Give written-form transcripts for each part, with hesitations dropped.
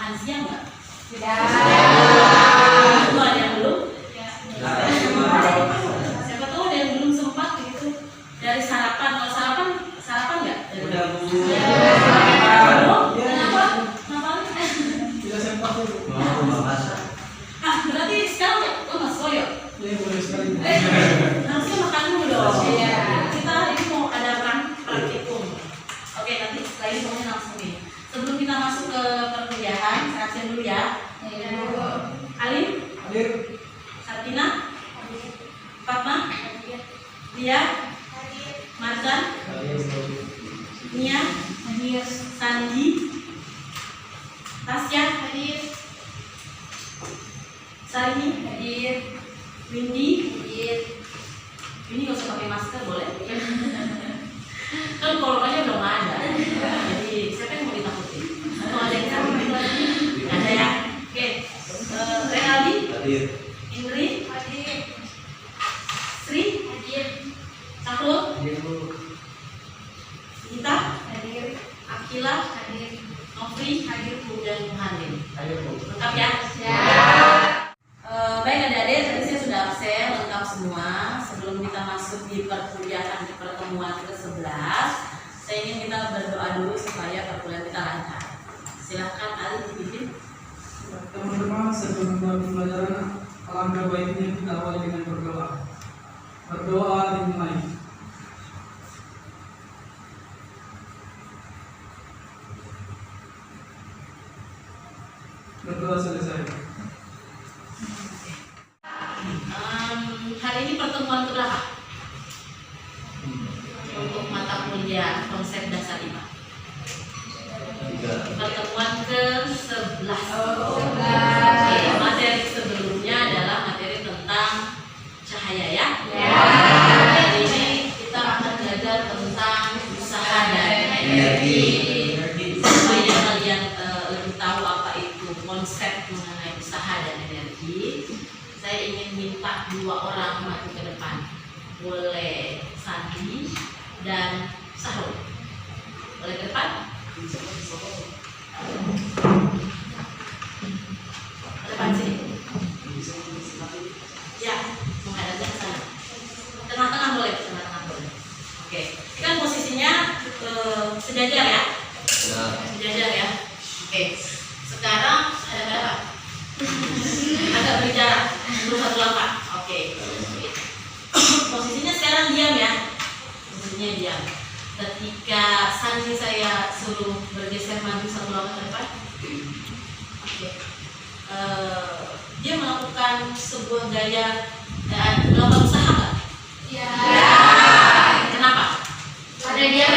makan siang nggak? Sudah. Itu ada yang belum? Siapa tahu ada yang belum sempat gitu dari sarapan. Kalau sarapan nggak? Udah, Bu. Belum? Kenapa? Tidak sempat Bu. Berarti sekarang lo Mas Koyo? Ya, boleh sekali. Harusnya makan dulu dong. Iya. Kita hari ini mau ada praktikum. Oke, nanti setelah ini semuanya langsung nih. Sebelum kita masuk ke perkuliahan, saya absen dulu ya. Alim, Hadir. Sartina, Fatma, Lia, Marzan, Nia, Sandi, Tasya, Sarini, Windy, ini nggak usah pakai masker boleh? Kan corona-nya udah nggak ada. Jadi siapa yang mau ditakutin? Atau ada yang takut lagi? Nggak ada ya? Oke. Renaldi, Hadir. Indri, Sri, Sahrul, Hadir Bu. Gita, Akila, Nofri, dan Muhammad. Hadir Bu. Lengkap ya? Baik adik-adik, tadi saya sudah absen lengkap semua. Sebelum kita masuk di perkuliahan di pertemuan ke-11, saya ingin kita berdoa dulu supaya perkuliahan kita lancar. Silahkan Ali dipimpin. Teman-teman, sebelum pembelajaran, alangkah baiknya kita awali dengan berdoa. Berdoa dimulai. Berdoa selesai. Hari ini pertemuan keberapa? Untuk mata kuliah konsep dasar IPA. Pertemuan ke-11. Oke, materi sebelumnya adalah materi tentang cahaya ya. Hari ini kita akan belajar tentang usaha dan energi. Supaya kalian lebih tahu apa itu konsep mengenai usaha dan energi, saya ingin minta 2 orang maju ke depan. Boleh Sandi dan Sahrul. Boleh ke depan? Depan sini. Ya, menghadapnya ke sana. Tengah-tengah boleh, tengah-tengah boleh. Oke, ini kan posisinya sejajar ya. Sejajar ya. Oke. Sekarang ada berapa? Agak berjarak. Belum 1 langkah. Oke. Posisinya sekarang diam ya. Posisinya diam. Ketika Sandi saya suruh bergeser maju 1 langkah ke depan. Oke. Dia melakukan sebuah gaya melakukan usaha nggak? Ya. Kenapa? Ada dia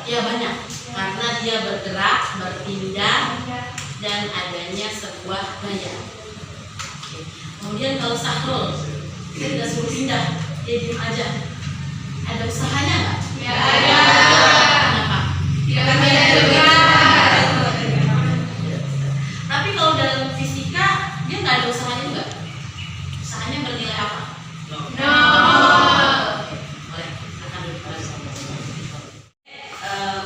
Ya banyak. Karena dia bergerak, berpindah, dan adanya sebuah gaya. Oke. Kemudian kalau Sahrul, dia tidak suruh pindah, dia diem aja. Ada usahanya nggak? Ya. Kenapa? Tapi kalau dalam fisika dia nggak ada usahanya juga. Usahanya bernilai apa? Boleh. Akan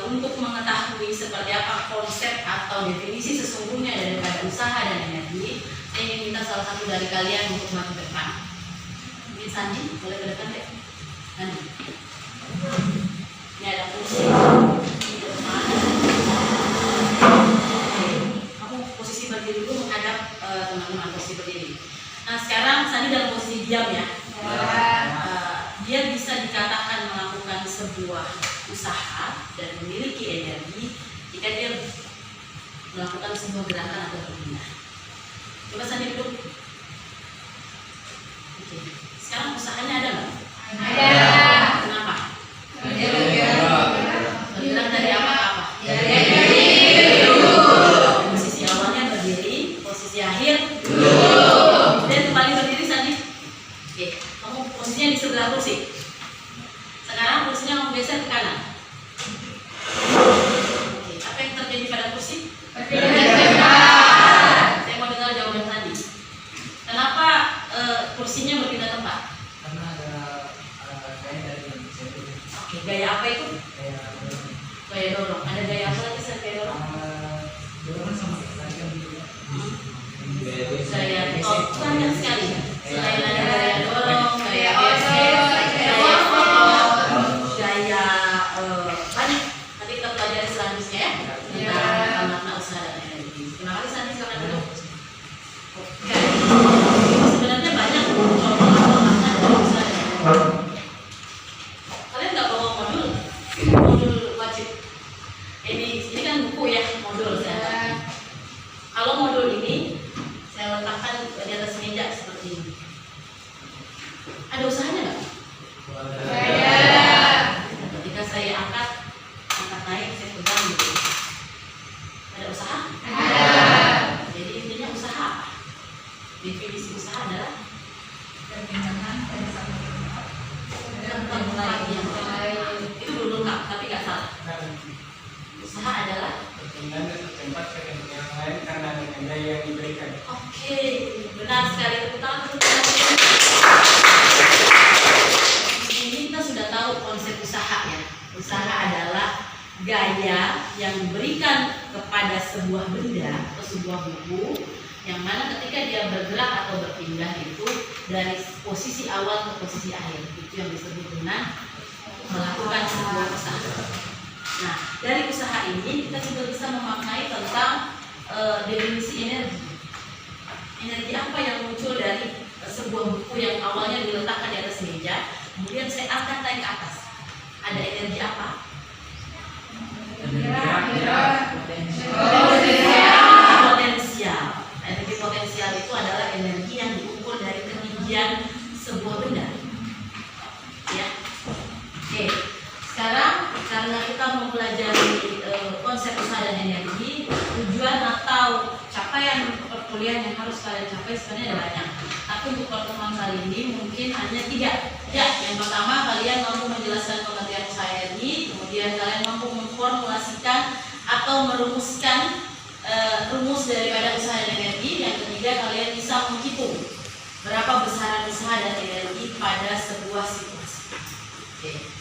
untuk mengetahui seperti apa konsep atau definisi sesungguhnya daripada usaha dan energi, saya ingin minta salah satu dari kalian untuk maju ke depan. Mungkin Sandi, boleh ke depan deh. Sandi. Ini ada kursi di depan. Kamu posisi berdiri dulu menghadap teman-teman, posisi berdiri. Nah sekarang Sandi dalam posisi diam ya. Dia bisa dikatakan melakukan sebuah usaha dan memiliki energi jika dia melakukan sebuah gerakan atau berpindah. Coba Sandi duduk. Oke. Sekarang usahanya ada nggak? Ada. Kenapa? Bergerak dari apa ke apa? Posisi awalnya berdiri, posisi akhir dan kembali berdiri Sandi. Oke, kamu posisinya di sebelah kursi. Sekarang kursinya mau geser ke kanan. Oke, apa yang terjadi pada kursi? Saya mau dengar jawaban tadi. Kenapa kursinya berpindah tempat? Karena ada nilai yang diberikan. Oke, benar sekali. Tepuk tangan untuk di sini kita sudah tahu konsep usaha ya. Usaha adalah gaya yang diberikan kepada sebuah benda atau sebuah buku, yang mana ketika dia bergerak atau berpindah itu dari posisi awal ke posisi akhir, itu yang disebut dengan melakukan sebuah usaha. Nah, dari usaha ini kita juga bisa memaknai tentang definisi energi. Energi apa yang muncul dari sebuah buku yang awalnya diletakkan di atas meja, kemudian saya angkat naik ke atas. Ada energi apa? Potensial. Energi potensial itu adalah energi yang diukur dari ketinggian sebuah benda. Ya. Oke. Sekarang karena kita mempelajari konsep usaha dan energi, tujuan atau capaian perkuliahan yang harus kalian capai sebenarnya ada banyak. Tapi untuk pertemuan kali ini mungkin hanya 3. Ya, yang pertama kalian mampu menjelaskan pengertian usaha energi, kemudian kalian mampu memformulasikan atau merumuskan rumus daripada usaha dan energi. Yang ketiga, kalian bisa menghitung berapa besaran usaha dan energi pada sebuah situasi. Oke.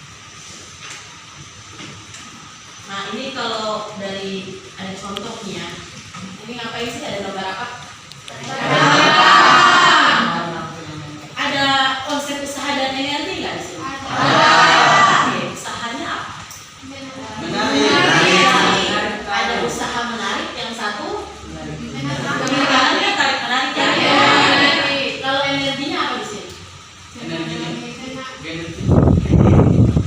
Nah, ini kalau dari ada contohnya, ini ngapain sih, ada gambar apa? Ada konsep usaha dan energi nggak di sini? Oke, usahanya apa? Ada usaha menarik, yang satu pemikirannya tarik menarik ya. Kalau energinya apa di sini?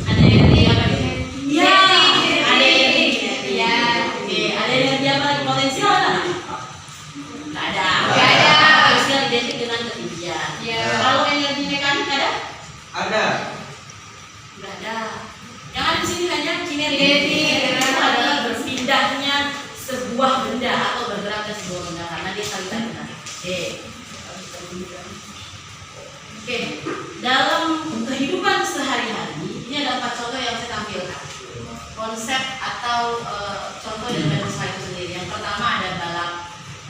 Ada energi apa di sini? Iya, ada energi. Ya, oke. Ada energi apa lagi? Potensial ada? Nggak ada. Potensial identik dengan ketinggian. Kalau energi mekanik ada? Ada. Nggak ada. Yang ada di sini hanya kinetik. Itu adalah berpindahnya sebuah benda atau bergeraknya sebuah benda karena dia saling tarik menarik. Oke. Dalam kehidupan sehari-hari ini ada 4 contoh yang saya tampilkan. Konsep atau contoh dari usaha itu sendiri. Yang pertama ada balap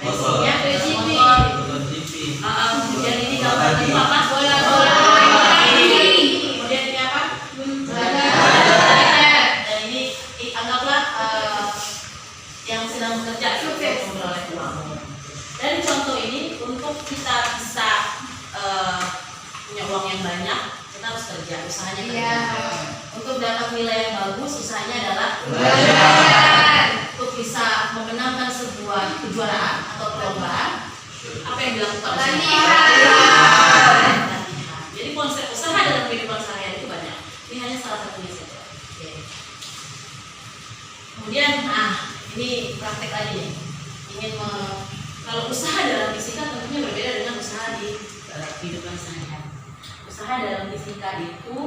racingnya, motor. Kemudian ini gambar tadi apa? Bola. Kemudian ini apa? Dan ini anggaplah yang sedang bekerja sukses memperoleh uang. Dari contoh ini, untuk kita bisa punya uang yang banyak, kita harus kerja, usahanya kerja. Untuk dapat nilai yang bagus, usahanya adalah untuk bisa memenangkan sebuah kejuaraan atau perlombaan, apa yang dilakukan? Latihan. Jadi konsep usaha dalam kehidupan sehari-hari itu banyak. Ini hanya salah satunya saja. Oke. Kemudian, ini praktek lagi nih. Kalau usaha dalam fisika tentunya berbeda dengan usaha di kehidupan sehari-hari. Usaha dalam fisika itu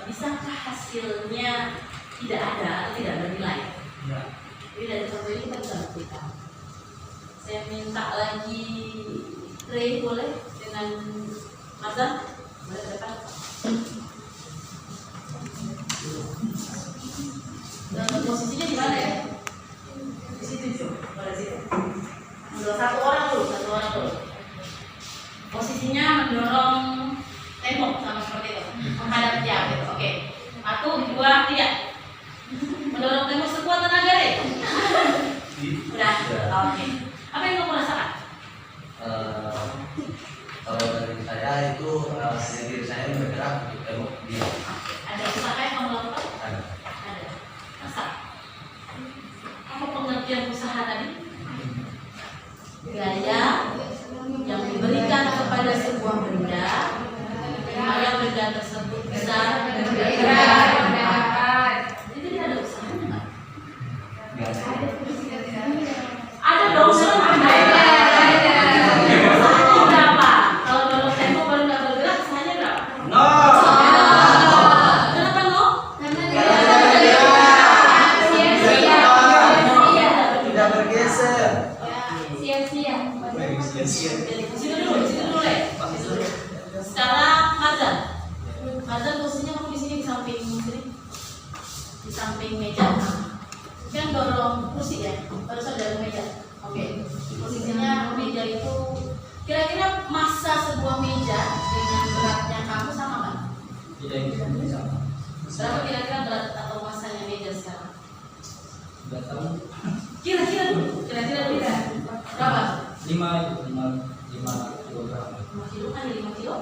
bisakah hasilnya tidak ada atau tidak bernilai? Jadi dari contoh ini kita bisa buktikan. Saya minta lagi tray boleh dengan Mazan? Boleh ke depan? Posisinya di mana ya? Di situ, boleh situ. Satu orang dulu. Posisinya mendorong tembok sama seperti itu, menghadap jam gitu. Oke. 1, 2, 3. Mendorong tembok sekuat tenaga deh. Udah. Oke. Apa yang kamu rasakan? Kalau dari saya itu diri saya bergerak untuk tembok dia. Ada usaha yang kamu lakukan? Ada. Masa? Apa pengertian usaha tadi? Gaya yang diberikan kepada sebuah benda, yang benda tersebut bisa bergerak. Jadi dia ada usahanya nggak? Ada dong, ada. Usahanya berapa? Kalau dorong tembok baru nggak bergerak, usahanya berapa? No. Kenapa no? Tidak bergeser. Situ dulu ya. Sekarang Mazan posisinya kamu di sini di samping meja. Kan dorong kursi ya, baru saja dorong meja. Oke. Posisi 5 kilogram. 5 kilo kan 5 kilo?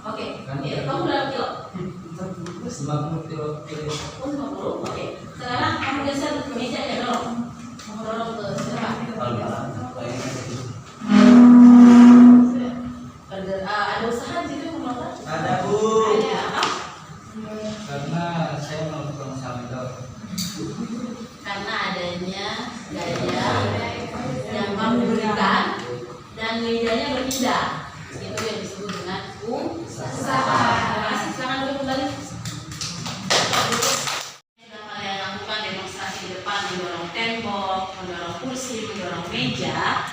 Oke, kamu berapa kilo? 50 kilo. Oh 50, oke. Sekarang kamu geser ke meja ya dorong. Dorong ke siapa? Ada usaha di situ melakukan? Ada Bu. Ada apa? Karena saya melakukan usaha itu. Karena adanya gaya yang kamu berikan dan mejanya berpindah, itu yang disebut dengan usaha. Terima kasih. Silakan dulu kembali. Kita kalian lakukan demonstrasi di depan, mendorong tembok, mendorong kursi, mendorong meja.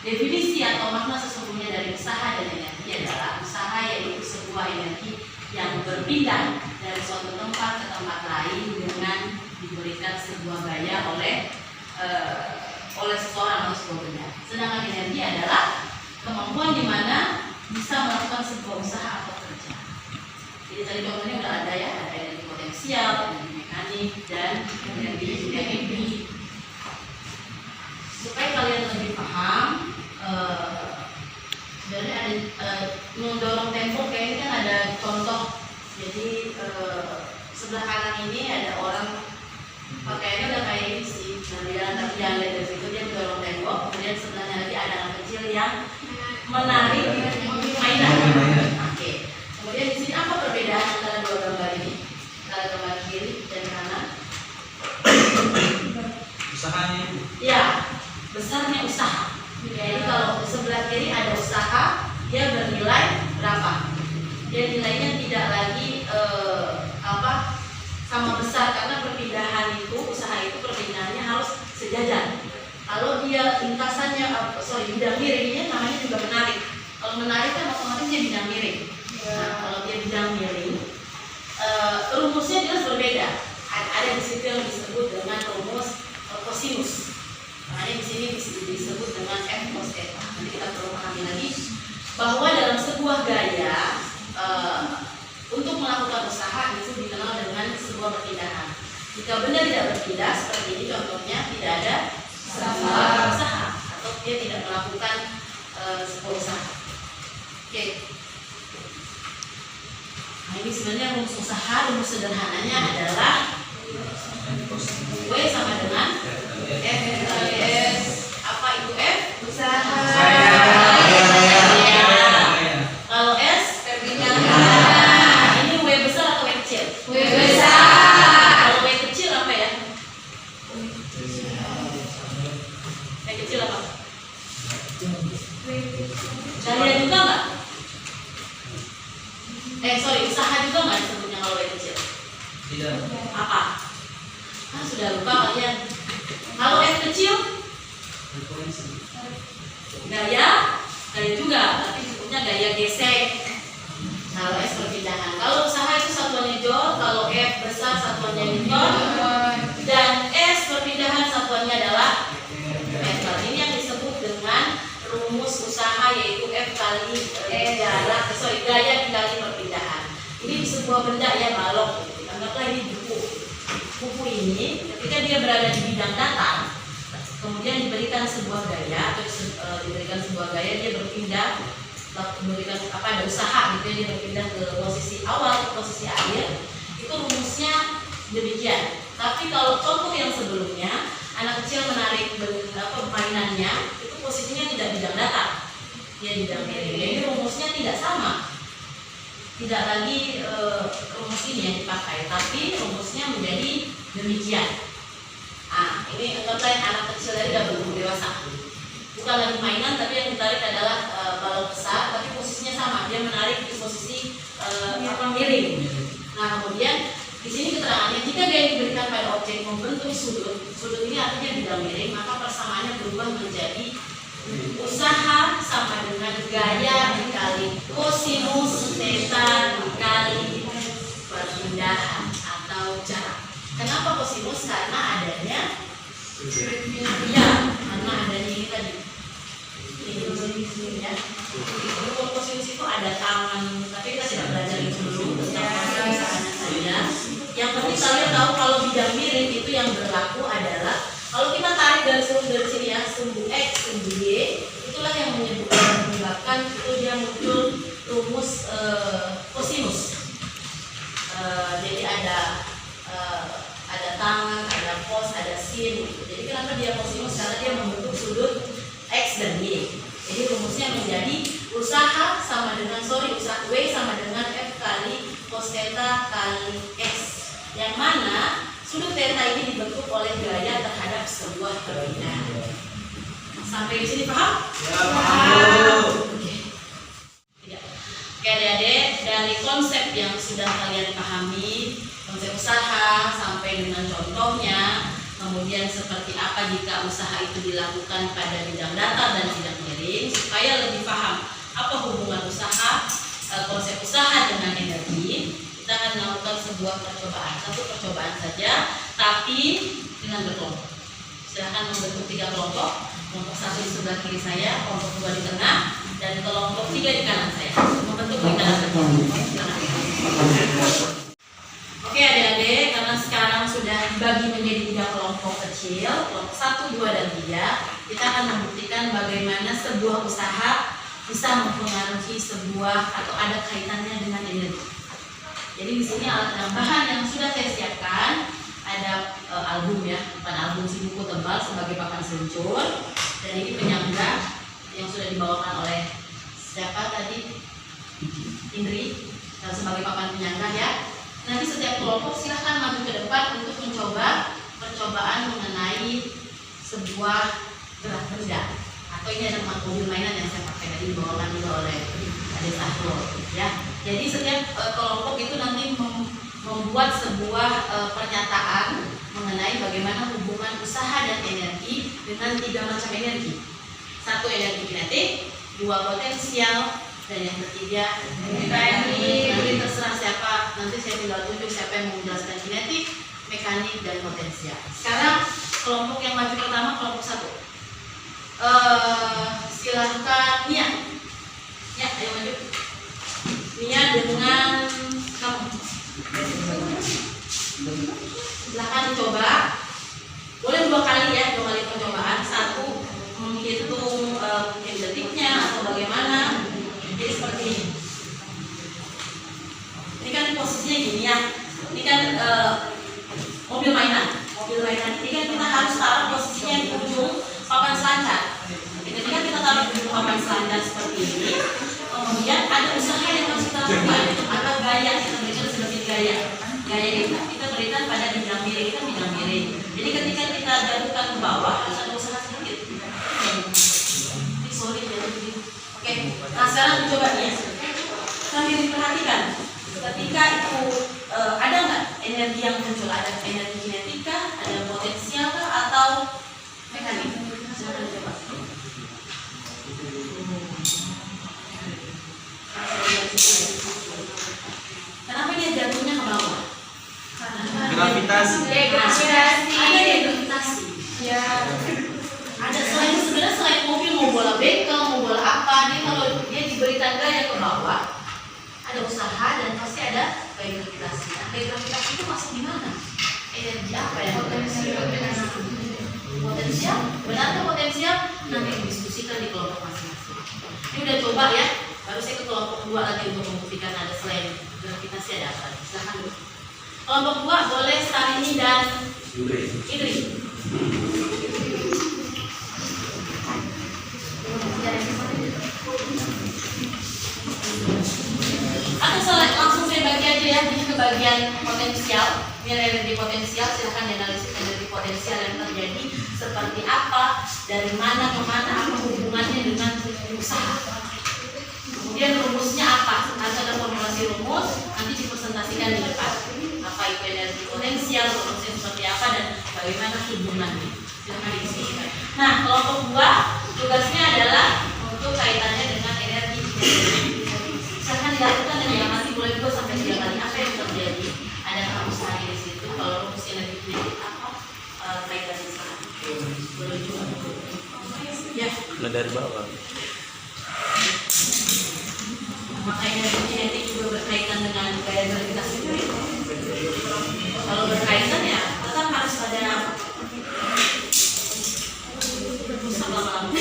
Definisi atau makna sesungguhnya dari usaha dan energi adalah usaha yaitu sebuah energi yang berpindah dari suatu tempat ke tempat lain dengan diberikan sebuah gaya oleh seseorang atau sebuah benda. Sedangkan energi adalah kemampuan di mana bisa melakukan sebuah usaha atau kerja. Jadi tadi contohnya udah ada ya, ada energi potensial, energi mekanik, dan energi kinetik. Supaya kalian lebih paham, sebenarnya ada mendorong tembok kayak ini kan ada contoh. Jadi sebelah kanan ini ada orang pakaiannya udah kayak ini sih. Nah di dalam tapi yang lihat dari situ dia mendorong tembok. Kemudian sebelahnya lagi ada anak kecil yang menarik mainan. Oke. Kemudian di sini apa perbedaan antara dua gambar ini? Antara gambar kiri dan kanan? Usahanya. Ya, besarnya usaha. Jadi kalau sebelah kiri ada usaha, dia bernilai berapa? Dia nilainya tidak lagi sama besar karena perpindahan itu, usaha itu perpindahannya harus sejajar. Kalau dia lintasannya bidang miringnya namanya juga menarik. Kalau menarik kan otomatis dia bidang miring. Nah, kalau dia bidang miring, rumusnya jelas berbeda. Ada di situ yang disebut dengan rumus kosinus. Makanya di sini disebut dengan F cos theta. Nanti kita perlu pahami lagi bahwa dalam sebuah gaya untuk melakukan usaha itu dikenal dengan sebuah perpindahan. Jika benda tidak berpindah seperti ini contohnya tidak ada sebuah usaha atau dia tidak melakukan sebuah usaha. Oke. Nah, ini sebenarnya rumus usaha, rumus sederhananya adalah W sama dengan F kali S. Apa itu F? Usaha. Kalau S perpindahan. Ini W besar atau W kecil? W besar. Kalau W kecil apa ya? W kecil apa? Gaya juga nggak? Usaha juga nggak disebutnya kalau W kecil? Tidak. Apa? Sudah lupa kalian. Kalau F kecil? Gaya juga, tapi disebutnya gaya gesek. Kalau S perpindahan. Kalau usaha itu satuannya joule, kalau F besar satuannya newton, dan S perpindahan satuannya adalah meter. Ini yang disebut dengan rumus usaha yaitu F kali gaya dikali perpindahan. Ini di sebuah benda ya balok. Anggaplah ini buku. Buku ini ketika dia berada di bidang datar, kemudian diberikan sebuah gaya atau diberikan sebuah gaya, dia berpindah memberikan ada usaha gitu ya, dia berpindah ke posisi awal ke posisi akhir. Itu rumusnya demikian. Tapi kalau contoh yang sebelumnya, anak kecil menarik mainannya, itu posisinya tidak bidang datar, dia bidang miring. Jadi rumusnya tidak sama. Tidak lagi rumus ini yang dipakai, tapi rumusnya menjadi demikian. Ini anggaplah anak kecil tadi sudah berumur dewasa. Bukan lagi mainan, tapi yang ditarik adalah balok besar, tapi posisinya sama. Dia menarik di posisi miring. Nah, kemudian di sini keterangannya jika gaya diberikan pada objek membentuk sudut, sudut ini artinya bidang miring, maka persamaannya berubah menjadi usaha sama dengan gaya dikali kosinus theta dikali perpindahan atau jarak. Kenapa kosinus? Karena adanya karena adanya ini tadi. Ini ya. Kosinus itu ada tangan, tapi kita tidak belajar itu dulu tentang misalnya saja. Yang penting kalian tahu kalau bidang miring itu yang berlaku adalah kalau kita tarik dari sini ya, sumbu X, sumbu Y, dilakukan itu dia muncul rumus kosinus. Jadi ada tangen, ada cos, ada sin. Jadi kenapa dia kosinus? Karena dia membentuk sudut x dan y. Jadi rumusnya menjadi usaha sama dengan usaha W sama dengan F kali cos theta kali X, yang mana sudut theta ini dibentuk oleh gaya terhadap sebuah perbedaan. Sampai di sini paham? Ya, paham. Oke adik-adik, dari konsep yang sudah kalian pahami, konsep usaha sampai dengan contohnya, kemudian seperti apa jika usaha itu dilakukan pada bidang datar dan bidang miring, supaya lebih paham apa hubungan usaha, konsep usaha dengan energi, kita akan melakukan sebuah percobaan, satu percobaan saja, tapi dengan berkelompok. Silahkan membentuk 3 kelompok, kelompok 1 di sebelah kiri saya, kelompok 2 di tengah, dan kelompok 3 di kanan saya. Membentuk lingkaran kecil. Oke adik-adik, karena sekarang sudah dibagi menjadi 3 kelompok kecil, kelompok 1, 2, dan 3, kita akan membuktikan bagaimana sebuah usaha bisa mempengaruhi sebuah atau ada kaitannya dengan energi. Jadi di sini alat bahan yang sudah saya siapkan ada album ya, bukan album si buku tebal sebagai papan seluncur, dan ini penyangga yang sudah dibawakan oleh siapa tadi? Indri, sebagai papan penyangga ya. Nanti setiap kelompok silahkan maju ke depan untuk mencoba percobaan mengenai sebuah gerak benda. Atau ini ada mobil mainan yang saya pakai tadi dibawakan juga oleh Adik Sahro ya. Jadi setiap kelompok itu nanti membuat sebuah pernyataan mengenai bagaimana hubungan usaha dan energi dengan 3 macam energi. 1 energi kinetik, 2 potensial, dan yang ketiga mekanik. Nanti terserah siapa, nanti saya tinggal tunjuk siapa yang mau menjelaskan kinetik, mekanik, dan potensial. Sekarang kelompok yang maju pertama, kelompok 1. Silahkan Nia. Ya, ayo maju. Nia dengan kamu. Silahkan dicoba. Boleh 2 kali ya, 2 kali percobaan. 1 menghitung mungkin detiknya atau bagaimana. Jadi seperti ini. Ini kan posisinya gini ya. Ini kan mobil mainan. Mobil mainan ini kan kita harus taruh posisinya di ujung papan selancar. Ketika kita taruh di ujung papan selancar seperti ini, kemudian ada usaha yang harus kita lakukan. Ada gaya kita berikan seperti gaya. Gaya kita berikan pada bidang miring, kita bidang miring. Jadi ketika kita jatuhkan ke bawah harus ada usaha sedikit. Sorry jatuh begitu. Oke, nah sekarang coba ya. Sambil diperhatikan, ketika itu ada nggak energi yang muncul? Ada energi kinetika, ada potensial kah, atau mekanik? Silahkan coba. Kenapa dia jatuhnya ke bawah? Gravitasi. Degradasi. Ada degradasi. Ya. Ada sebenarnya selain mobil mau bola bekel, mau bola apa, dia kalau dia diberi tangga yang ke bawah, ada usaha dan pasti ada gaya gravitasi. Nah, gaya gravitasi itu masuk di mana? Energi apa ya? Potensial. Benarkah potensial? Nanti didiskusikan di kelompok masing-masing. Ini udah coba ya. Baru saya ke kelompok 2 lagi untuk membuktikan ada selain gravitasi ada apa. Silahkan dulu. Kelompok 2 boleh Starini dan Idri. Atau langsung saya bagi aja ya, ini ke bagian potensial. Ini energi potensial, silahkan dianalisis energi potensial yang terjadi seperti apa, dari mana ke mana, apa hubungannya dengan usaha. Kemudian rumusnya apa? Ada formulasi rumus, nanti dipresentasikan di depan. Apa itu energi potensial, rumusnya seperti apa, dan bagaimana hubungannya. Silahkan didiskusikan. Nah, kelompok 2 tugasnya adalah untuk kaitannya dengan energi. Silahkan dilakukan dan yang masih boleh 2 sampai 3 kali. Apa yang terjadi? Ada usaha di situ. Kalau rumus energi kinetik apa kaitannya sama? Boleh juga. Ya. Nah, dari bawah. Maka energi kinetik juga berkaitan dengan gaya gravitasi. Kalau berkaitan ya tetap harus ada rumus lama-lama.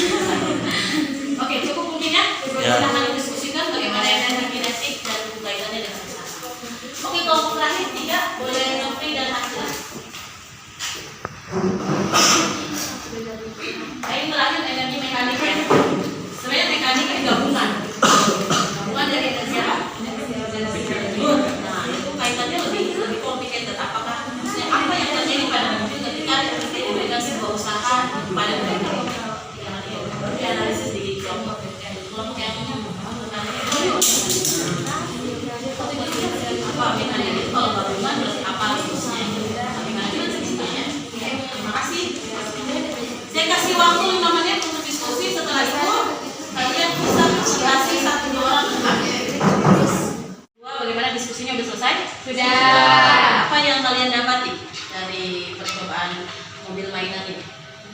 Oke, cukup mungkin ya. Ya. sebuah usaha pada mereka baru dianalisis di kelompok yang apa manajemen itu kalau gabungan berarti apa rumusnya tapi manajemen segitunya. Terima kasih. Saya kasih waktu 5 menit untuk diskusi. Setelah itu kalian bisa presentasi 1-2 orang. Bagaimana diskusinya udah selesai? Sudah. Apa yang kalian dapati dari percobaan mobil mainan ini?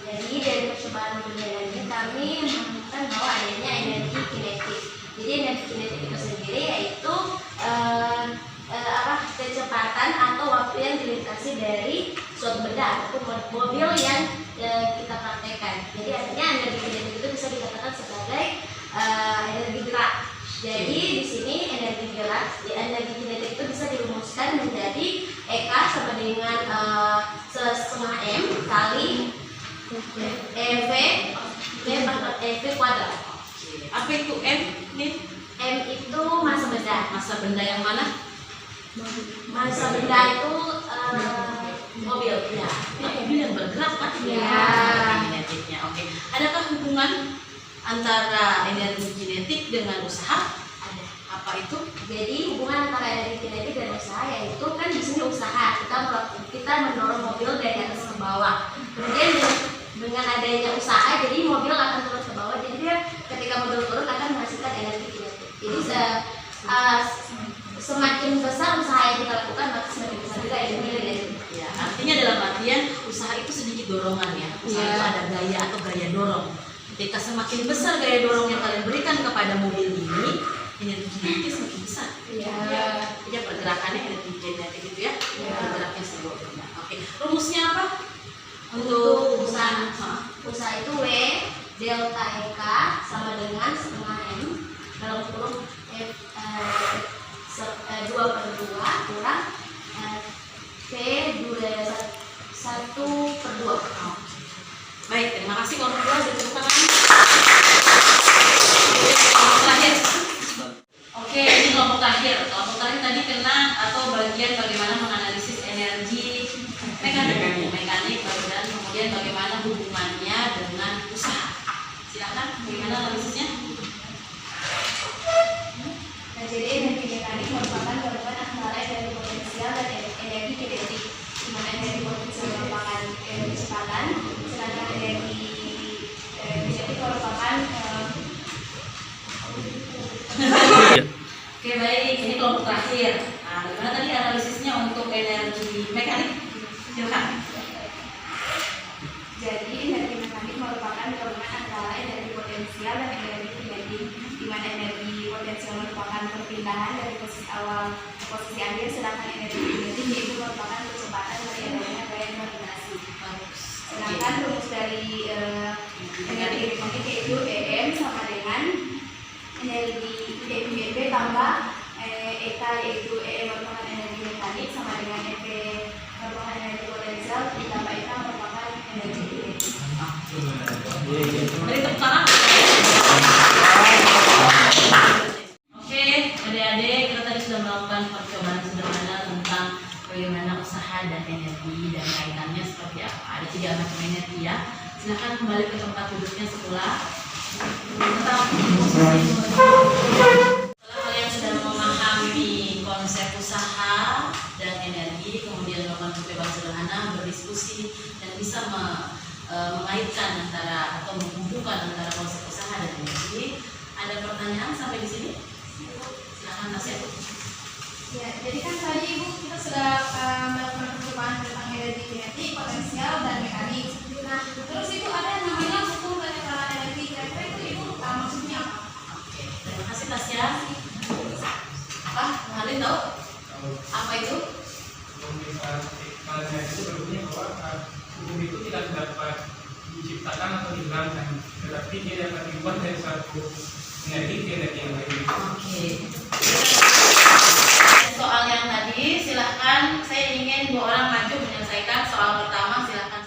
Jadi dari percobaan mobil ini kami menemukan bahwa adanya energi kinetik. Jadi energi kinetik itu sendiri yaitu kecepatan atau waktu yang dilintasi dari suatu benda ataupun mobil yang kita praktekkan. Jadi artinya energi kinetik itu bisa dikatakan sebagai energi gerak. Jadi di sini energi kinetik itu bisa dirumuskan menjadi EK sama dengan setengah M kali EV kuadrat. Apa itu M? M itu massa benda. Massa benda yang mana? Massa benda itu mobil. Ya, mobil yang bergerak kan? Ya. Kinetiknya. Oke. Adakah hubungan antara energi kinetik dengan usaha? Ada. Apa itu? Jadi hubungan antara energi kinetik dan usaha yaitu kan di sini usaha kita mendorong mobil dari atas ke bawah. Kemudian dengan adanya usaha jadi mobil akan turun ke bawah. Jadi dia ketika mobil turun akan menghasilkan energi kinetik. Jadi semakin besar usaha yang kita lakukan maka semakin besar juga energi kinetik. Ya, artinya dalam artian usaha itu sedikit dorongan ya. Usaha itu ada gaya atau gaya dorong. Ketika semakin besar gaya dorong yang kalian berikan kepada mobil ini, energi kinetik semakin besar. Iya. Jadi pergerakannya energi kinetik itu ya, bergeraknya sebuah benda. Oke, rumusnya apa? Untuk usaha. Usaha itu W delta EK sama dengan setengah M dalam kurung F 2/2 kurang P 1/2. Baik, terima kasih kelompok 2 sudah tepuk tangan. Kelompok terakhir. Oke, ini kelompok terakhir. Kelompok terakhir tadi kena atau bagian bagaimana menganalisis energi mekanik dan kemudian bagaimana hubungannya dengan usaha. Silakan, bagaimana analisisnya? Nah, jadi energi mekanik merupakan gabungan antara energi potensial dan energi kinetik. Di mana energi potensial merupakan kecepatan, sedangkan energi kinetik merupakan Oke, baik, ini kelompok terakhir. Nah, bagaimana tadi analisisnya untuk energi mekanik? Silakan. jadi energi mekanik merupakan gabungan antara energi potensial dan energi kinetik. Di mana energi potensial merupakan perpindahan dari posisi awal ke posisi akhir, sedangkan energi kinetik yaitu merupakan kecepatan dari adanya gaya gravitasi. Sedangkan rumus dari energi kinetik yaitu EM sama dengan energi EB tambah EK yaitu EM merupakan energi mekanik sama dengan EB merupakan energi potensial ditambah EK merupakan energi kinetik. Beri tepuk tangan. Oke, adik-adik, kita tadi sudah melakukan percobaan sederhana tentang bagaimana usaha dan energi dan kaitannya seperti apa. Ada 3 macam energi ya. Silakan kembali ke tempat duduknya setelah kalian sudah memahami konsep usaha dan energi, kemudian melakukan percobaan sederhana, berdiskusi dan bisa mengaitkan antara atau menghubungkan antara konsep usaha dan energi. Ada pertanyaan sampai di sini? Silakan Tasya. Ya, jadi kan tadi Ibu kita sudah melakukan percobaan tentang energi kinetik, potensial, dan mekanik. Nah, terus itu ada yang namanya hukum kenetralan energi. Kira-kira itu Ibu maksudnya apa? Oke, terima kasih Tasya. Apa? Kalian tahu? Apa itu? Kalau itu berbunyi bahwa hukum itu tidak dapat diciptakan atau dihilangkan, tetapi dia dapat dibuat dari satu energi ke energi yang lain. Oke. Soal yang tadi, silahkan. Saya ingin 2 orang maju menyelesaikan soal pertama. Silahkan.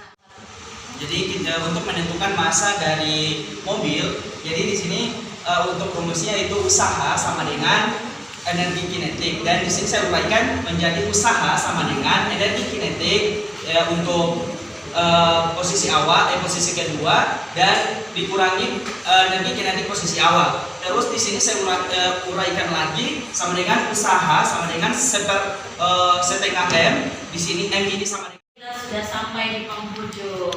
Jadi kita untuk menentukan massa dari mobil, jadi di sini untuk rumusnya itu usaha sama dengan energi kinetik, dan di sini saya uraikan menjadi usaha sama dengan energi kinetik untuk posisi awal, posisi kedua, dan dikurangi energi kinetik posisi awal. Terus di sini saya uraikan lagi sama dengan usaha sama dengan setengah M. Di sini M ini sama dengan. Kita sudah sampai di penghujung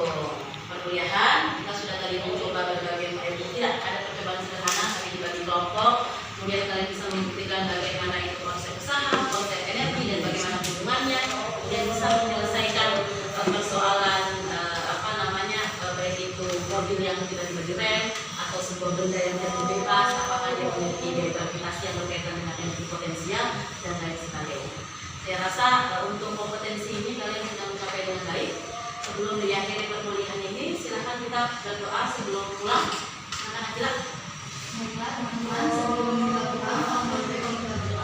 perkuliahan. Kita sudah tadi mencoba berbagai metode. Tidak ada percobaan sederhana, tapi dibagi kelompok. Kemudian kalian bisa membuktikan bagaimana itu konsep usaha, konsep energi, dan bagaimana hubungannya. Kemudian bisa menyelesaikan persoalan baik itu mobil yang tiba-tiba direm atau sebuah benda yang jatuh bebas, apakah dia memiliki daya gravitasi yang berkaitan dengan energi potensial dan lain sebagainya. Saya rasa untuk kompetensi ini kalian sudah mencapai dengan baik. Sebelum diakhiri perkuliahan ini, silahkan kita berdoa sebelum pulang. Silakan Akila. Baiklah teman-teman, sebelum kita pulang, mohon berdoa